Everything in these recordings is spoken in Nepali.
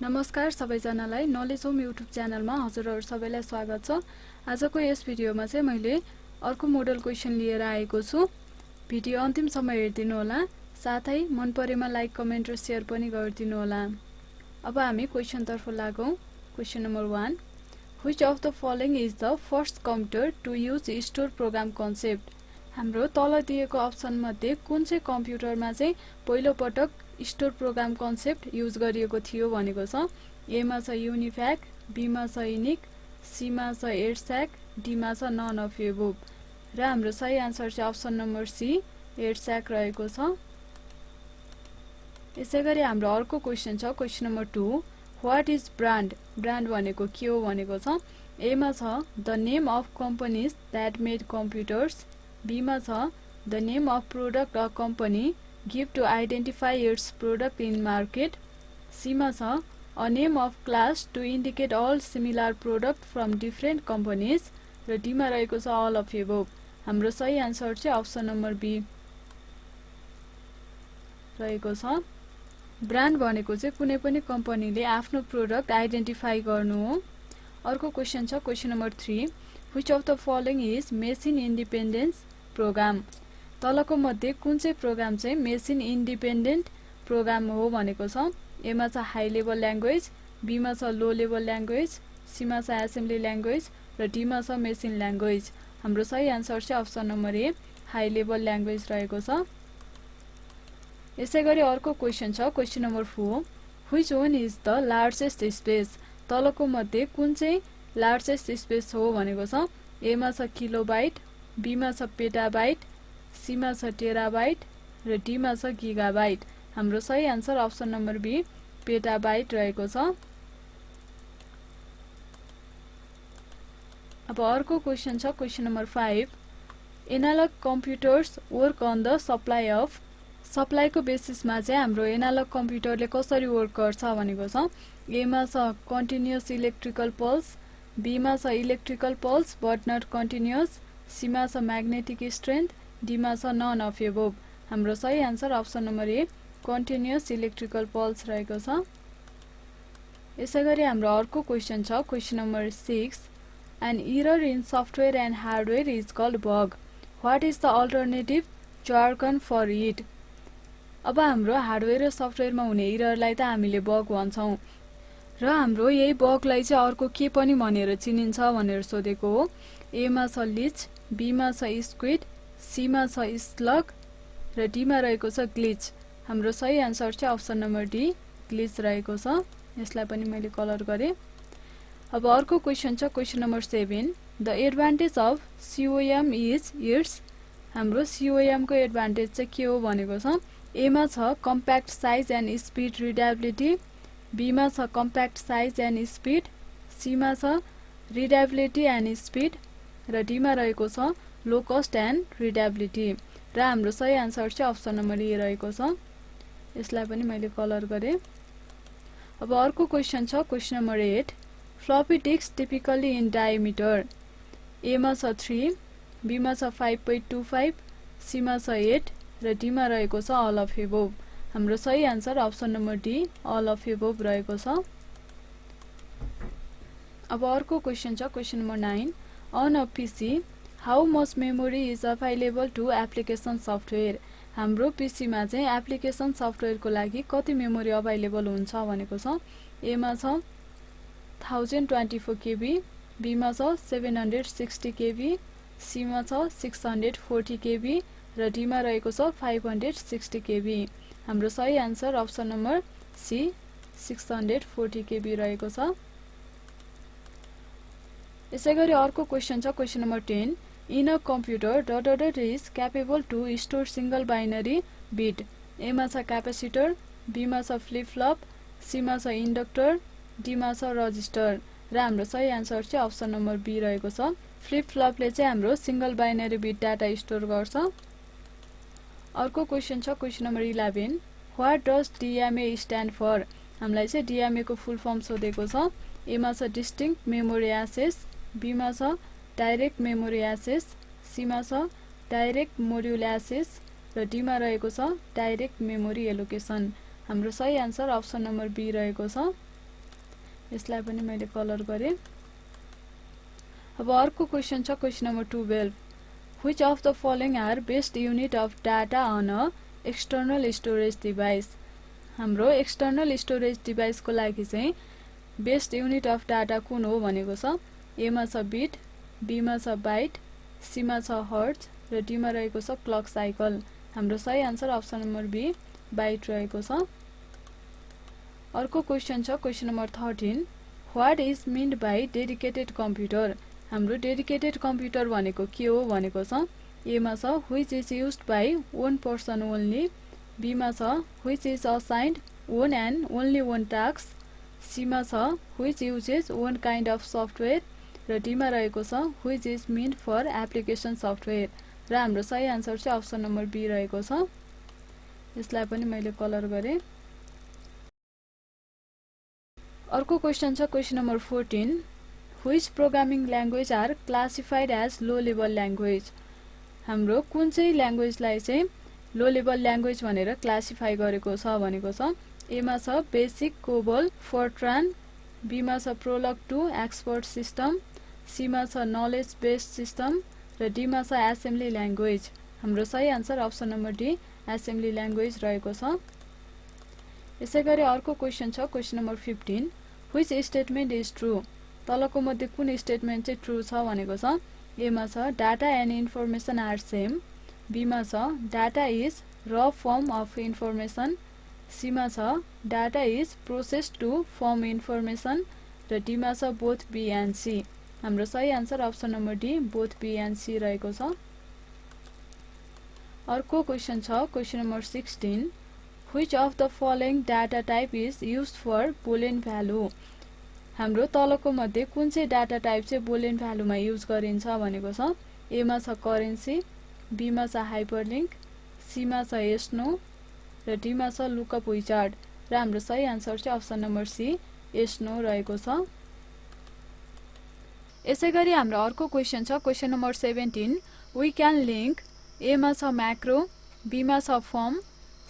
नमस्कार सबैजनालाई नलेज होम युट्युब च्यानलमा हजुरहरु सबैलाई स्वागत छ। आजको यस भिडियोमा चाहिँ मैले अर्को मोडल क्वेशन लिएर आएको छु। भिडियो अन्तिमसम्म हेर्दिनु होला, साथै मन परेमा लाइक, कमेन्ट र शेयर पनि गरिदिनु होला। अब हामी क्वेशन तर्फ लागौं। Question number 1, Which of the following is the first computer to use store program concept? हाम्रो तल दिएको अप्सन मध्ये कुन चाहिँ कम्प्युटरमा चाहिँ पहिलो पटक स्टोर प्रोग्राम कन्सेप्ट युज गरिएको थियो भनेको छ। ए मा छ युनिफ्याक, बी मा छ इनिक, सी मा छ एडस्याक, डी मा छ नन अफ एबोभ। र हाम्रो सही आन्सर चाहिँ अप्सन नम्बर सी एडस्याक रहेको छ। यसैगरी हाम्रो अर्को क्वेशन छ question number 2, what is brand? Brand भनेको के हो भनेको छ। ए मा छ the name of companies that made computers, B मा छ the name of product a company give to identify its product in market, C मा छ a name of class to indicate all similar product from different companies, र डी मा रहेको छ all of above। हाम्रो सही आन्सर चाहिँ अप्सन नम्बर बी रहेको छ। ब्रान्ड भनेको चाहिँ कुनै पनि कम्पनीले आफ्नो प्रोडक्ट आइडेन्टिफाई गर्नु हो। अर्को क्वेशन छ question number 3, which of the following is machine independence program? तलको मध्ये कुन चाहिँ प्रोग्राम चाहिँ मेसिन इन्डिपेन्डेन्ट प्रोग्राम हो भनेको छ। ए मा छ हाई लेभल ल्याङ्ग्वेज, बी मा छ लो लेभल ल्याङ्ग्वेज, सी मा छ एसेम्बली ल्याङ्ग्वेज, र डी मा छ मेसिन ल्याङ्ग्वेज। हाम्रो सही आन्सर चाहिँ अप्सन नम्बर ए हाई लेभल ल्याङ्ग्वेज रहेको छ। यसैगरी अर्को क्वेशन छ question number 4, which one is the largest space? तलको मध्ये कुन चाहिँ लार्जेस्ट स्पेस हो भनेको छ। ए मा छ किलोबाइट, बी मा छ पेटाबाइट, सी मा छ टेराबाइट, र डी मा छ गिगाबाइट। हाम्रो सही answer option number B petabyte रहेको छ। अब अर्को क्वेशन छ question number 5, analogue computers work on the supply of. सप्लाईको बेसिसमा चाहिँ हाम्रो एनालग कम्प्युटरले कसरी वर्क गर्छ भनेको छ। ए मा छ कन्टिन्युअस इलेक्ट्रिकल पल्स, बी मा छ electrical pulse but not continuous, C मा छ म्याग्नेटिक स्ट्रेन्थ, डी मा छ नन अफ एबोभ। हाम्रो सही answer option number A continuous electrical pulse रहेको छ। यसैगरी हाम्रो अर्को क्वेशन छ question number 6, an error in software and hardware is called bug, what is the alternative jargon for it? अब हाम्रो हार्डवेयर र सफ्टवेयरमा हुने एररलाई त हामीले बग भन्छौं, र हाम्रो यही बगलाई चाहिँ अर्को के पनि भनेर चिनिन्छ भनेर सोधेको हो। ए मा छ लिच, बी मा छ स्क्विड, सी मा छ स्लग, र डी मा रहेको छ ग्लिच। हाम्रो सही आन्सर चाहिँ अप्सन नम्बर डी ग्लिच रहेको छ। यसलाई पनि मैले कलर गरे। अब अर्को क्वेशन छ question number 7, the advantage of COM is its. हाम्रो COM को एडभान्टेज चाहिँ के हो भनेको छ। ए मा छ compact size and speed readability, B मा छ compact size and speed, C मा छ रिडाबिलिटी एन्ड स्पिड, र डी मा रहेको छ लो कस्ट एन्ड रिडाबिलिटी। र हाम्रो सही आन्सर चाहिँ अप्सन नम्बर ए रहेको छ। यसलाई पनि मैले कलर गरे। अब अर्को क्वेशन छ question number 8, floppy disk typically in diameter. A मा छ 3, बी मा छ 5.25, सी मा छ 8, र डी मा रहेको छ अल अफ एबोभ। हाम्रो सही answer option number D all of above रहेको छ। अब अर्को क्वेशन छ question number 9, on a PC how much memory is available to application software. हाम्रो पीसीमा चाहिँ एप्लिकेसन सफ्टवेयरको लागि कति मेमोरी अभाइलेबल हुन्छ भनेको छ। ए मा छ 1024 KB, बी मा छ 760 KB, सी मा छ 640 KB, र डी मा रहेको छ 560 KB। हाम्रो सही answer option number C 640 KB रहेको छ। यसैगरी अर्को क्वेशन छ question number 10, in a computer dot is capable to store single binary bit. A मा छ क्यापेसिटर, बी मा छ फ्लिप फ्लप, सी मा छ इन्डक्टर, डी मा छ रजिस्टर। र हाम्रो सही आन्सर चाहिँ अप्सन नम्बर बी रहेको छ। फ्लिप फ्लपले चाहिँ हाम्रो single binary bit data store गर्छ। अर्को क्वेशन छ question number 11, what does DMA stand for. हामीलाई चाहिँ DMA को फुल फर्म सोधेको छ। ए मा छ डिस्टिंक्ट मेमोरी एक्सेस, बी मा छ डाइरेक्ट मेमोरी एक्सेस, सी मा छ डाइरेक्ट मोड्युल एक्सेस, र डी मा रहेको छ डाइरेक्ट मेमोरी एलोकेसन। हाम्रो सही आन्सर अप्सन नम्बर बी रहेको छ। यसलाई पनि मैले कलर गरे। अब अर्को क्वेशन छ question number 12 Which of the following are best unit of data on a external storage device? हाम्रो एक्सटर्नल स्टोरेज डिभाइस को लागि चाहिँ बेस्ट युनिट अफ डाटा कुन हो भनेको छ। ए मा छ बिट, बी मा छ बाइट, सी मा छ हर्ट्ज र डी मा रहेको छ क्लक साइकल। हाम्रो सही answer option number be bite रहेको छ। अर्को क्वेशन छ question number 13 What is meant by dedicated computer? हाम्रो डेडिकेटेड कम्प्युटर भनेको के हो भनेको छ। ए मा छ which is used by one person only, B मा छ which is assigned one and only one task, C मा छ which uses one kind of software र डी मा रहेको छ which is meant for application software र हाम्रो सही आन्सर चाहिँ अप्सन नम्बर बी रहेको छ। यसलाई पनि मैले कलर गरे। अर्को क्वेशन छ question number 14 Which programming language are classified as low level language? हाम्रो कुन चाहिँ ल्याङ्ग्वेजलाई चाहिँ लो लेभल ल्याङ्ग्वेज भनेर क्लासिफाई गरेको छ भनेको छ। ए मा छ बेसिक, कोबल, फोर्ट्रान, बी मा छ प्रोलग 2, एक्सपर्ट सिस्टम, सी मा छ नलेज बेस्ड सिस्टम र डी मा छ एसेम्बली ल्याङ्ग्वेज। हाम्रो सही answer option number D assembly language रहेको छ। यसैगरी अर्को क्वेशन छ question number 15 Which statement is true? तलको मध्ये कुन स्टेटमेन्ट चाहिँ ट्रू छ भनेको छ। ए मा छ data and information are same, B मा छ data is raw form of information, C मा छ data is process to form information र डी मा छ बोथ बी एन्ड सी। हाम्रो सही answer option number D both B and C रहेको छ। अर्को क्वेशन छ question number 16 Which of the following data type is used for boolean value? हाम्रो तलको मध्ये कुन चाहिँ डाटा टाइप चाहिँ बुलियन भ्यालुमा युज गरिन्छ भनेको छ। ए मा छ करेन्सी, बी मा छ हाइपरलिंक, सी मा छ एस्नो र डी मा छ लुकअप विजार्ड र हाम्रो सही आन्सर चाहिँ अप्सन नम्बर सी एस्नो रहेको छ। यसैगरी हाम्रो अर्को क्वेशन छ question number 17 we can link. A मा छ म्याक्रो, बी मा छ फर्म,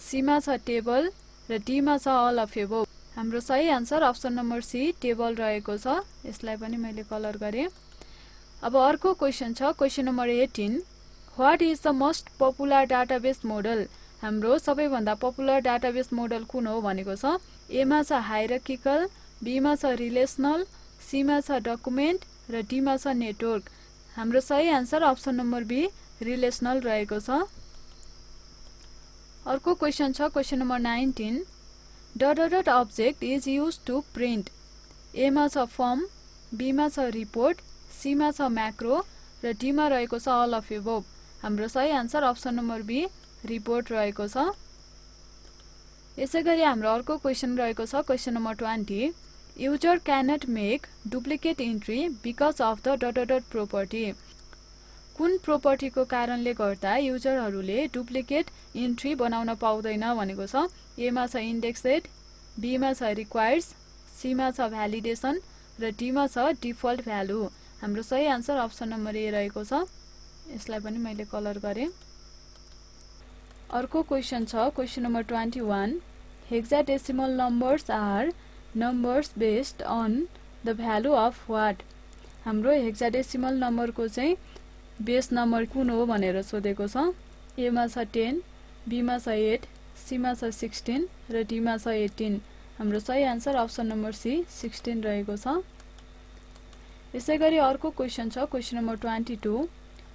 सी मा छ टेबल र डी मा छ अल अफ एबोभ। हाम्रो सही answer option number C table रहेको छ। यसलाई पनि मैले कलर गरे। अब अर्को क्वेशन छ question number 18 What is the most popular database model? हाम्रो सबैभन्दा पपुलर डाटाबेस मोडल कुन हो भनेको छ। ए मा छ हायरार्किकल, बी मा छ रिलेसनल, सी मा छ डकुमेन्ट र डी मा छ नेटवर्क। हाम्रो सही answer option number B relational रहेको छ। अर्को क्वेशन छ question number 19 dot dot object is used to print. A मा छ फर्म, बी मा छ रिपोर्ट, सी मा छ म्याक्रो र डी मा रहेको छ अल अफ एबोभ। हाम्रो सही answer option number B report रहेको छ। यसैगरी हाम्रो अर्को क्वेशन रहेको छ question number 20 user cannot make duplicate entry because of the dot dot property. कुन प्रोपर्टीको कारणले गर्दा युजरहरूले डुप्लिकेट इन्ट्री बनाउन पाउँदैन भनेको छ। ए मा छ इन्डेक्सेड, बी मा छ रिक्वायर्स, सी मा छ भ्यालिडेसन र डी मा छ डिफल्ट भ्यालु। हाम्रो सही आन्सर अप्सन नम्बर ए रहेको छ। यसलाई पनि मैले कलर गरे। अर्को क्वेशन छ question number 21 hexadecimal numbers are numbers based on the value of what. हाम्रो हेक्साडेसिमल नम्बरको चाहिँ बेस नम्बर कुन हो भनेर सोधेको छ। ए मा छ 10, बी मा छ 8, सी मा छ 16 र डी मा छ 18। हाम्रो सही आन्सर अप्सन नम्बर सी 16 रहेको छ। यसैगरी अर्को क्वेशन छ question number 22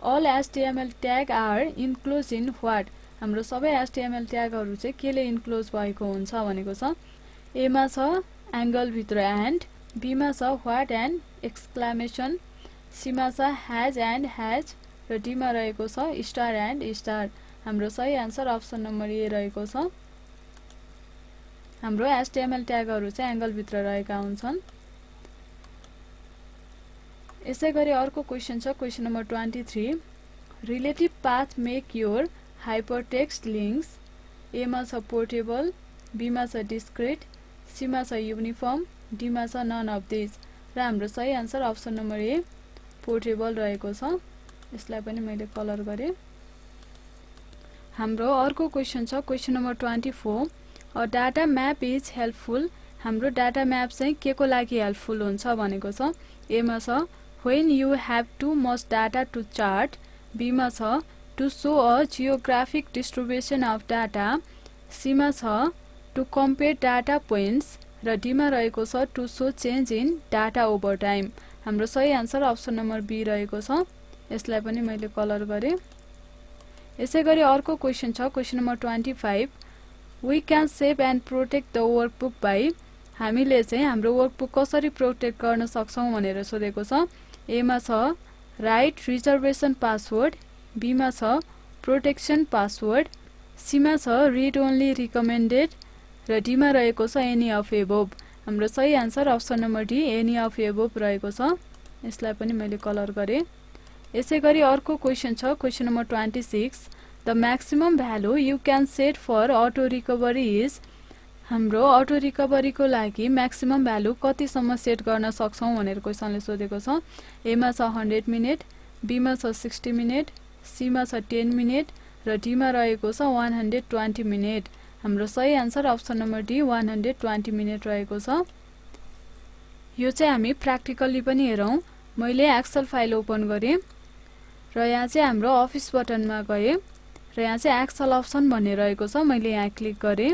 all HTML tag are enclose in what. हाम्रो सबै एचटीएमएल ट्यागहरू चाहिँ केले इन्क्लोज भएको हुन्छ भनेको छ। ए मा छ एंगल भित्र एन्ड, बी मा छ व्हाट एन्ड एक्सक्लामेसन, सी मा छ हैज एन्ड हैज र डी मा रहेको छ स्टार एन्ड स्टार। हाम्रो सही आन्सर अप्सन नम्बर ए रहेको छ। हाम्रो एचटीएमएल ट्यागहरू चाहिँ एंगल भित्र रहेका हुन्छन्। यसैगरी अर्को क्वेशन छ question number 23 relative path make your hypertext links. A मा छ पोर्टेबल, बी मा छ डिस्क्रिट, सी मा छ युनिफर्म, डी मा छ नन अफ दिस र हाम्रो सही आन्सर अप्सन नम्बर ए पोर्टेबल रहेको छ। यसलाई पनि मैले कलर गरे। हाम्रो अर्को क्वेशन छ question number 24 a data map is helpful. हाम्रो डाटा म्याप चाहिँ के को लागि हेल्पफुल हुन्छ भनेको छ। ए मा छ when you have too much data to chart, B मा छ to show a geographic distribution of data, सी मा छ to compare data points र डी मा रहेको छ to show change in data over time। हाम्रो सही आन्सर अप्सन नम्बर बी रहेको छ। यसलाई पनि मैले कलर गरे। यसैगरी अर्को क्वेशन छ question number 25, we can save and protect the workbook by, हामीले चाहिँ हाम्रो वर्कबुक कसरी प्रोटेक्ट गर्न सक्छौं भनेर सोधेको छ। ए मा छ राइट रिजर्भेसन पासवर्ड, बी मा छ प्रोटेक्सन पासवर्ड, सी मा छ रिड ओन्ली रिकमेन्डेड र डी मा रहेको छ एनी अफ एबोभ। हाम्रो सही answer option number D any of above रहेको छ। यसलाई पनि मैले कलर गरे। यसैगरी अर्को क्वेशन छ question number 26, the maximum value you can set for auto recovery is, हाम्रो अटो रिकभरीको लागि म्याक्सिमम भ्यालु कतिसम्म सेट गर्न सक्छौं भनेर क्वेशनले सोधेको छ। ए मा छ 100 मिनेट, बी मा छ 60 मिनेट, सी मा छ 10 मिनेट र डी मा रहेको छ 120 मिनेट। हाम्रो सही answer option number D 120 minute रहेको छ। यो चाहिँ हामी प्र्याक्टिकली पनि हेरौं। मैले एक्सेल फाइल ओपन गरे र यहाँ चाहिँ हाम्रो अफिस बटनमा गए र यहाँ चाहिँ एक्सेल अप्सन भन्ने रहेको छ। मैले यहाँ क्लिक गरे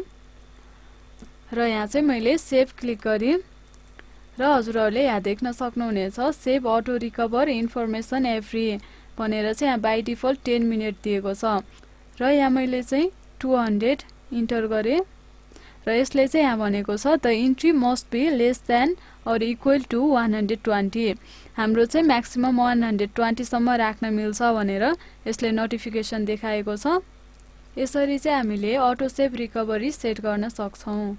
र यहाँ चाहिँ मैले सेभ क्लिक गरे र हजुरहरूले यहाँ देख्न सक्नुहुनेछ save auto recover information every भनेर चाहिँ यहाँ बाइ डिफल्ट 10 मिनेट दिएको छ र यहाँ मैले चाहिँ 200 इन्टर गरे र यसले चाहिँ यहाँ भनेको छ the entry must be less than or equal to 120। हाम्रो चाहिँ म्याक्सिमम 120 सम्म राख्न मिल्छ भनेर यसले नोटिफिकेसन देखाएको छ। यसरी चाहिँ हामीले अटो सेभ रिकभरी सेट गर्न सक्छौं।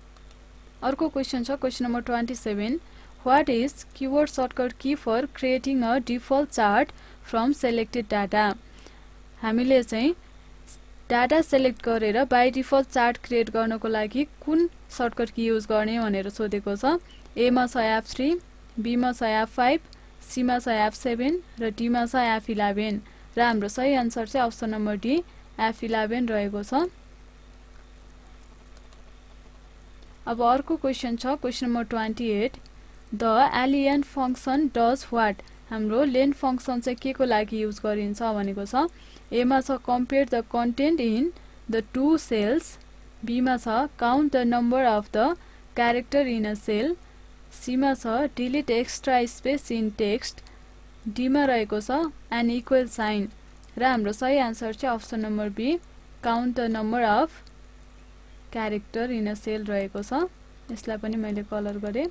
अर्को क्वेशन छ question number 27, what is keyword shortcut key for creating a default chart from selected data. हामीले चाहिँ डाटा सेलेक्ट गरेर बाइ डिफल्ट चार्ट क्रिएट गर्नको लागि कुन सर्टकट की युज गर्ने भनेर सोधेको छ। ए मा छ F3, बी मा छ F5, सी मा छ F7 र डी मा छ F11 र हाम्रो सही आन्सर चाहिँ अप्सन नम्बर डी F11 रहेको छ। अब अर्को क्वेशन छ question number 28, the alien function does what. हाम्रो लेन फंक्शन चाहिँ के को लागि युज गरिन्छ भनेको छ। ए मा छ compare the content in the two cells, B मा छ count the number of the character in a cell, C मा छ delete extra space in text, D मा रहेको छ एन इक्वल साइन र हाम्रो सही आन्सर चाहिँ option number B count the number of character in a cell रहेको छ। यसलाई पनि मैले कलर गरे।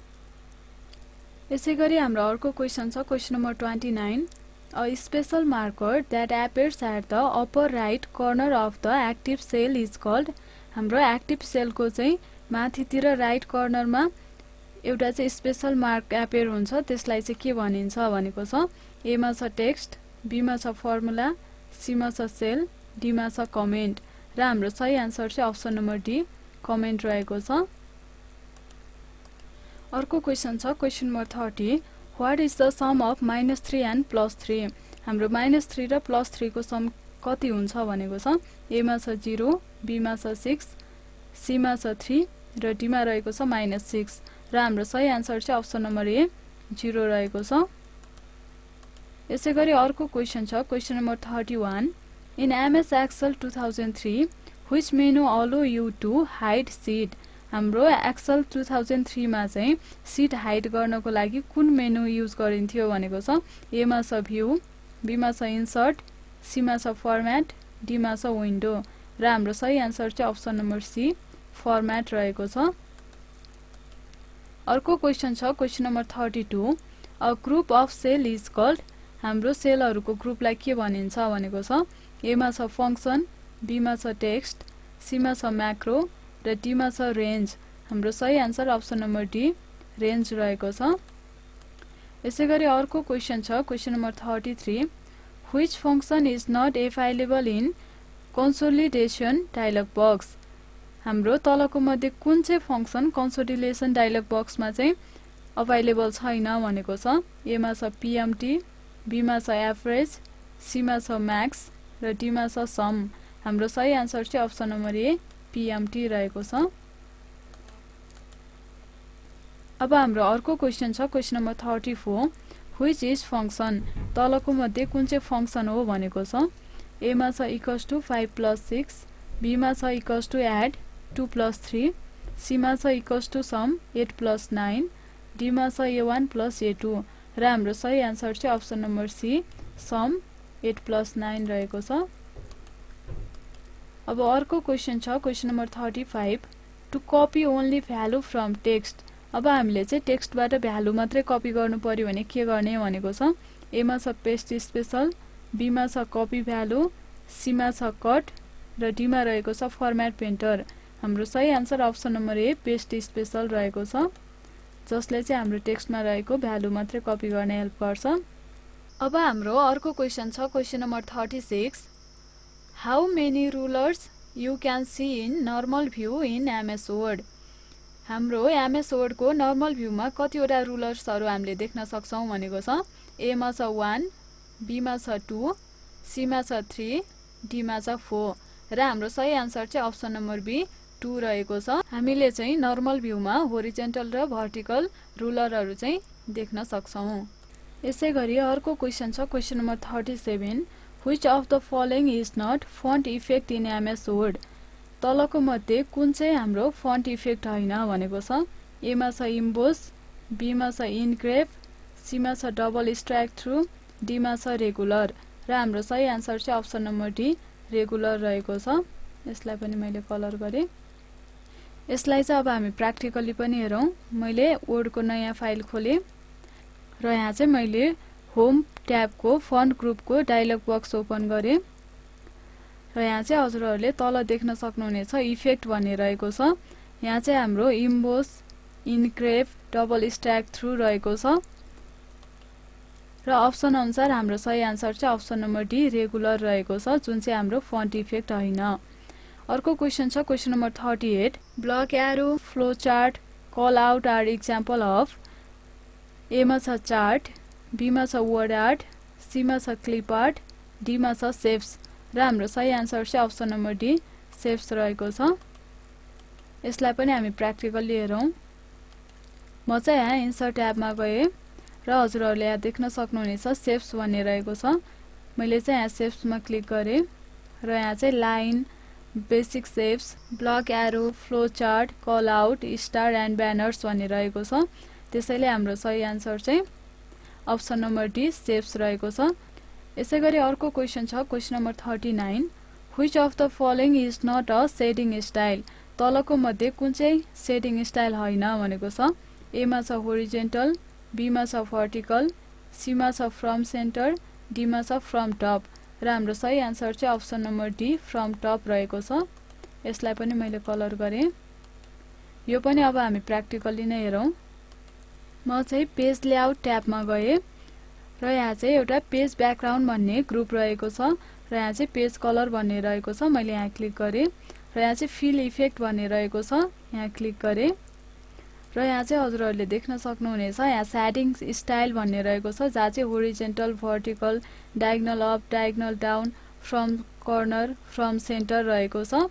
यसैगरी हाम्रो अर्को क्वेशन छ question number 29, a special marker that appears at the upper right corner of the active cell is called. हाम्रो एक्टिभ सेलको चाहिँ माथितिर राइट कर्नरमा एउटा चाहिँ स्पेशल मार्क एपियर हुन्छ, त्यसलाई चाहिँ के भनिन्छ भनेको छ। ए मा छ टेक्स्ट, बी मा छ फर्मुला, सी मा छ सेल, डी मा छ कमेन्ट र हाम्रो सही आन्सर चाहिँ अप्सन नम्बर डी कमेन्ट रहेको छ। अर्को क्वेशन छ question number 30, what is the sum of -3 and +3। हाम्रो -3 र +3 को सम कति हुन्छ भनेको छ। ए मा छ 0, बी मा छ 6, सी मा छ 3 र डी मा रहेको छ -6 र हाम्रो सही आन्सर चाहिँ अप्सन नम्बर ए 0 रहेको छ। यसैगरी अर्को क्वेशन छ question number 31, in MS Excel 2003 which menu allow you to hide sheet. हाम्रो एक्सेल 2003 मा चाहिँ सीट हाइड गर्नको लागि कुन मेनु युज गरिन्थ्यो भनेको छ। ए मा छ भ्यू, बी मा छ इन्सर्ट, सी मा छ फर्म्याट, डी मा छ विन्डो र हाम्रो सही आन्सर चाहिँ अप्सन नम्बर सी फर्म्याट रहेको छ। अर्को क्वेशन छ question number 32, a group of cell is called. हाम्रो सेलहरुको ग्रुपलाई के भनिन्छ भनेको छ। ए मा छ फंक्शन, बी मा छ टेक्स्ट, सी मा छ म्याक्रो र डी मा छ रेन्ज। हाम्रो सही answer option number D range रहेको छ। यसैगरी अर्को क्वेशन छ question number 33, which function is not available in consolidation dialog box. हाम्रो तलको मध्ये कुन चाहिँ फंक्शन कन्सोलिडेसन डायलग बक्समा चाहिँ अभाइलेबल छैन भनेको छ। ए मा छ पीएमटी, बी मा छ एभरेज, सी मा छ म्याक्स र डी मा छ सम। हाम्रो सही आन्सर चाहिँ अप्सन नम्बर ए पीएमटी रहेको छ। अब हाम्रो अर्को क्वेशन छ question number 34 which is function तलको मध्ये कुन चाहिँ फंक्शन हो भनेको छ ए मा छ इक्वल्स टु 5 + 6 बी मा छ इक्वल्स टु एड 2 + 3 सी मा छ इक्वल्स टु सम 8 + 9 डी मा छ a1 + a2 र हाम्रो सही आन्सर चाहिँ अप्सन नम्बर सी सम 8 + 9 रहेको छ। अब अर्को क्वेशन छ question number 35 to copy only value from text अब हामीले चाहिँ टेक्स्टबाट भ्यालु मात्रै कपी गर्नु पर्यो भने के गर्ने भनेको छ ए मा छ पेस्ट स्पेशल बी मा छ कपी भ्यालु सी मा छ कट र डी मा रहेको छ फर्म्याट पेन्टर हाम्रो सही आन्सर अप्सन नम्बर ए पेस्ट स्पेशल रहेको छ जसले चाहिँ हाम्रो टेक्स्टमा रहेको भ्यालु मात्रै कपी गर्ने हेल्प गर्छ। अब हाम्रो अर्को क्वेशन छ question number 36 how many rulers you can see in normal view in MS Word हाम्रो एमएस वर्ड को नर्मल भ्यूमा कतिवटा रुलर्सहरु हामीले देख्न सक्छौं भनेको छ ए मा छ 1 बी मा छ 2 सी मा छ 3 डी मा छ 4 र हाम्रो सही आन्सर चाहिँ अप्सन नम्बर बी 2 रहेको छ। हामीले चाहिँ नर्मल भ्यूमा होरिजेन्टल र भर्टिकल रुलरहरु चाहिँ देख्न सक्छौं। यसैगरी अर्को क्वेशन छ question number 37 which of the following is not font effect in MS Word तलको मध्ये कुन चाहिँ हाम्रो फन्ट इफेक्ट हैन भनेको छ ए मा छ इम्बोस बी मा छ इनग्रेव सी मा छ डबल स्ट्राइक थ्रु डी मा छ रेगुलर र हाम्रो सही आन्सर चाहिँ अप्सन नम्बर डी रेगुलर रहेको छ। यसलाई पनि मैले कलर गरे। यसलाई चाहिँ अब हामी प्र्याक्टिकली पनि हेरौं। मैले वर्ड को नयाँ फाइल खोले र यहाँ चाहिँ मैले होम ट्याब को फन्ट ग्रुप को डायलग बक्स ओपन गरे र यहाँ चाहिँ हजुरहरुले तल देख्न सक्नुहुनेछ इफेक्ट भन्ने रहेको छ। यहाँ चाहिँ हाम्रो emboss engrave double strike through रहेको छ र अप्सन अनुसार हाम्रो सही आन्सर चाहिँ अप्सन नम्बर डी रेगुलर रहेको छ जुन चाहिँ हाम्रो फन्ट इफेक्ट हैन। अर्को क्वेशन छ question number 38 block arrow flow chart call out are example of A मा छ चार्ट बी मा छ वर्ड आर्ट सी मा छ क्लिप आर्ट डी मा छ शेप्स र हाम्रो सही आन्सर चाहिँ अप्सन नम्बर डी शेप्स रहेको छ। यसलाई पनि हामी प्र्याक्टिकली हेरौं। म चाहिँ यहाँ इन्सर्ट ट्याबमा गए र हजुरहरुले यहाँ देख्न सक्नुहुनेछ शेप्स भन्ने रहेको छ। मैले चाहिँ यहाँ शेप्समा क्लिक गरे र यहाँ चाहिँ line basic shapes block arrow flow chart call out star and banners भन्ने रहेको छ। त्यसैले हाम्रो सही आन्सर चाहिँ अप्सन नम्बर डी शेप्स रहेको छ। यसैगरी अर्को क्वेशन छ question number 39 which of the following is not a shading style तलको मध्ये कुन चाहिँ शेडिङ स्टाइल हैन भनेको छ ए मा छ होरिजेन्टल बी मा छ भर्टिकल सी मा छ फ्रम सेन्टर डी मा छ फ्रम टप र हाम्रो सही आन्सर चाहिँ option number D from top रहेको छ। यसलाई पनि मैले कलर गरे। यो पनि अब हामी प्र्याक्टिकली नै हेरौं। म चाहिँ पेज लेआउट ट्याबमा गए र यहाँ चाहिँ एउटा पेज ब्याकग्राउन्ड भन्ने ग्रुप रहेको छ र यहाँ चाहिँ पेज कलर भन्ने रहेको छ। मैले यहाँ क्लिक गरे र यहाँ चाहिँ फिल इफेक्ट भन्ने रहेको छ। यहाँ क्लिक गरे र यहाँ चाहिँ हजुरहरुले देख्न सक्नुहुनेछ यहाँ शेडिङ स्टाइल भन्ने रहेको छ जहाँ चाहिँ horizontal vertical diagonal up diagonal down from corner from centre रहेको छ।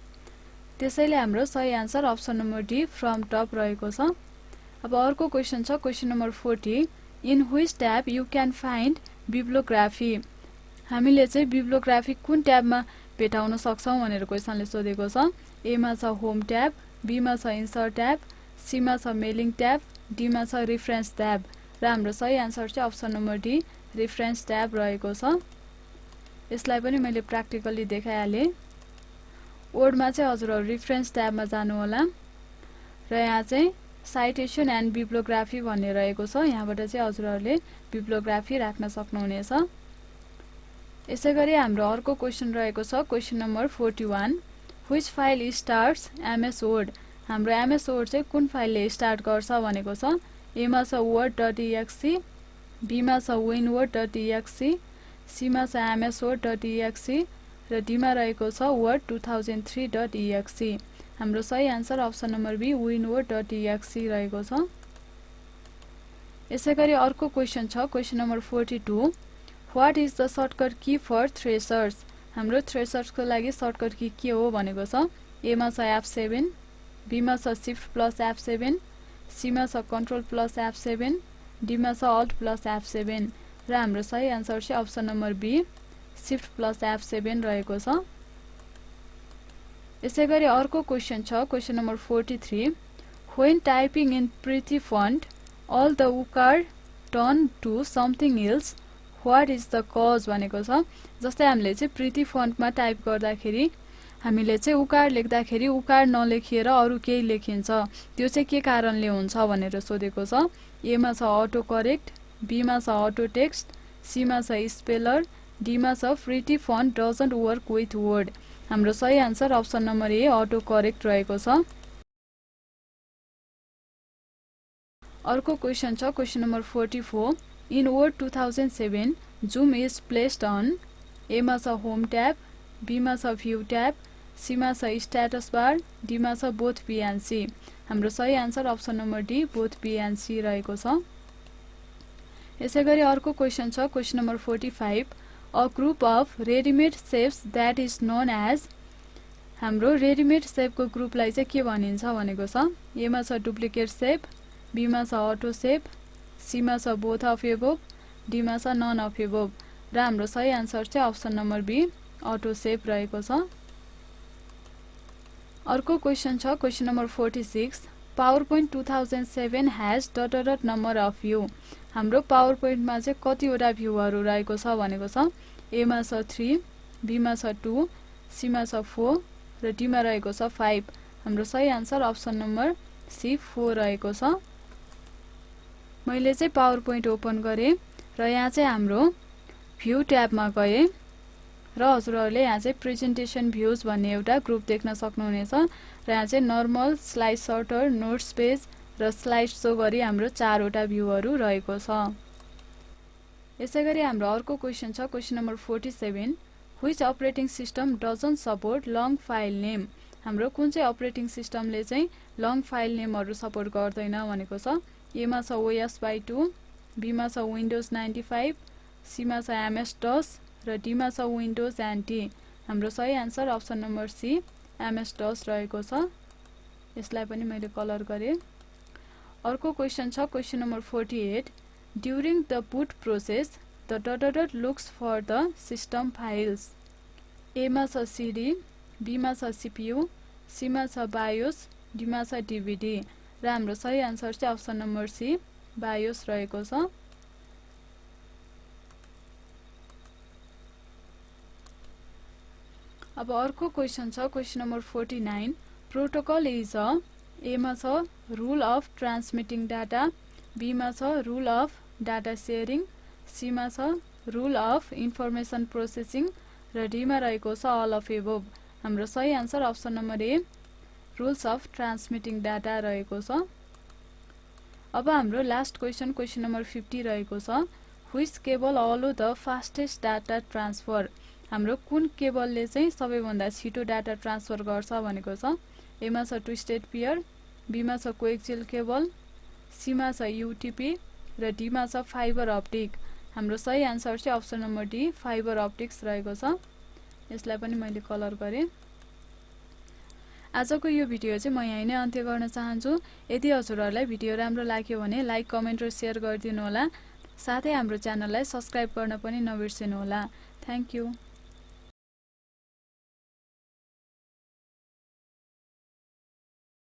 त्यसैले हाम्रो सही answer option number D from top रहेको छ। अब अर्को क्वेशन छ question number 40 in which tab you can find bibliography हामीले चाहिँ बिब्लियोग्राफी कुन ट्याबमा भेटाउन सक्छौं भनेर क्वेशनले सोधेको छ। ए मा छ होम ट्याब बी मा छ इन्सर्ट ट्याब सी मा छ मेलिङ ट्याब डी मा छ रेफरेन्स ट्याब र हाम्रो सही आन्सर चाहिँ option number D reference tab रहेको छ। यसलाई पनि मैले प्र्याक्टिकली देखाइहाले। वर्डमा चाहिँ हजुरहरु रेफरेन्स ट्याबमा जानु होला र यहाँ चाहिँ साइटेसन एन्ड बिब्लियोग्राफी भन्ने रहेको छ। यहाँबाट चाहिँ हजुरहरुले बिब्लियोग्राफी राख्न सक्नुहुनेछ। यसैगरी हाम्रो अर्को क्वेशन रहेको छ question number 41 which file starts MS Word हाम्रो एमएस वर्ड चाहिँ कुन फाइलले स्टार्ट गर्छ भनेको छ ए मा छ word.exe बी मा छ winword.exe सी मा छ msword.exe र डी मा रहेको छ word2003.exe हाम्रो सही answer option number be winword.exe रहेको छ। यसैगरी अर्को क्वेशन छ question number 42 what is the shortcut key for thesaurus हाम्रो थ्रेसर्स को लागि सर्टकट की के हो भनेको छ ए मा छ F7 बी मा छ shift plus F7 सी मा छ कन्ट्रोल प्लस F7, डी मा छ अल्ट प्लस F7 र हाम्रो सही आन्सर चाहिँ option number B shift plus F7 रहेको छ। यसैगरी अर्को क्वेशन छ question number 43 when typing in pretty font all the उकार turn to something else what is the cause भनेको छ। जस्तै हामीले चाहिँ प्रिटी फन्टमा टाइप गर्दाखेरि हामीले चाहिँ उकार लेख्दाखेरि उकार नलेखिएर अरु केही लेखिन्छ, त्यो चाहिँ के कारणले हुन्छ भनेर सोधेको छ। ए मा छ अटो करेक्ट, बी मा छ अटो टेक्स्ट, सी मा छ स्पेलर, डी मा छ pretty font doesn't work with Word. हाम्रो सही answer option number A autocorrect रहेको छ। अर्को क्वेशन छ question number 44 in Word 2007 zoom is placed on A मा छ होम ट्याब, बी मा छ भ्यू ट्याब, सी मा छ स्ट्याटस बार, डी मा छ बोथ बी एन्ड सी। हाम्रो सही answer option number D both B and C रहेको छ। यसैगरी अर्को क्वेशन छ question number 45 a group of readymade shapes that is known as. हाम्रो रेडीमेड शेपको ग्रुपलाई चाहिँ के भनिन्छ भनेको छ। ए मा छ डुप्लिकेट शेप, बी मा छ अटो शेप, सी मा छ बोथ अफ एबोभ, डी मा छ नन अफ एबोभ र हाम्रो सही आन्सर चाहिँ option number B auto shape रहेको छ। अर्को क्वेशन छ question number 46 power point 2007 has dot number of view. हाम्रो पावर पोइन्टमा चाहिँ कतिवटा भ्यूहरु रहेको छ भनेको छ। ए मा छ 3, बी मा छ 2, सी मा छ 4 र डी मा रहेको छ 5। हाम्रो सही आन्सर अप्सन नम्बर सी 4 रहेको छ। मैले चाहिँ पावर पोइन्ट ओपन गरे र यहाँ चाहिँ हाम्रो भ्यू ट्याबमा गए र हजुरहरुले यहाँ चाहिँ प्रेजेन्टेसन भ्यूज भन्ने एउटा ग्रुप देख्न सक्नुहुनेछ र यहाँ चाहिँ normal, slide shorter, notes page र स्लाइड शो गरी हाम्रो 4 वटा भ्यूहरु रहेको छ। यसैगरी हाम्रो अर्को क्वेशन छ question number 47 which operating system doesn't support long file name. हाम्रो कुन चाहिँ अपरेटिङ सिस्टमले चाहिँ लङ फाइल नेमहरु सपोर्ट गर्दैन भनेको छ। ए मा छ OS/2, बी मा छ विन्डोज 95, सी मा छ MS-DOS र डी मा छ विन्डोज NT। हाम्रो सही answer option number C MS-DOS रहेको छ। यसलाई पनि मैले कलर गरे। अर्को क्वेशन छ question number 48 during the boot process the dot looks for the system files. A मा छ CD, बी मा छ CPU, सी मा छ BIOS, डी मा छ DVD र हाम्रो सही आन्सर चाहिँ अप्सन नम्बर सी BIOS रहेको छ। अब अर्को क्वेशन छ question number 49 protocol is a. A मा छ rule of transmitting data, B मा छ rule of data sharing, C मा छ रुल अफ इन्फर्मेसन प्रोसेसिङ र डी मा रहेको छ अल अफ एबोभ। हाम्रो सही answer option number A rules of transmitting data रहेको छ। अब हाम्रो लास्ट क्वेशन क्वेशन नम्बर 50 रहेको छ which cable aloe the fastest data transfer. हाम्रो कुन केबलले चाहिँ सबैभन्दा छिटो डाटा ट्रान्सफर गर्छ भनेको छ। ए मा छ ट्विस्टेड पेयर, बी मा छ कोएक्सियल केबल, सी मा छ UTP र डी मा छ फाइबर अप्टिक। हाम्रो सही आन्सर चाहिँ option number D fibre optics रहेको छ। यसलाई पनि मैले कलर गरे। आजको यो भिडियो चाहिँ म यही नै अन्त्य गर्न चाहन्छु। यदि हजुरहरुलाई भिडियो राम्रो लाग्यो भने लाइक, कमेन्ट र शेयर गरिदिनु होला। साथै हाम्रो च्यानललाई सब्स्क्राइब गर्न पनि नबिर्सनु होला। Thank you.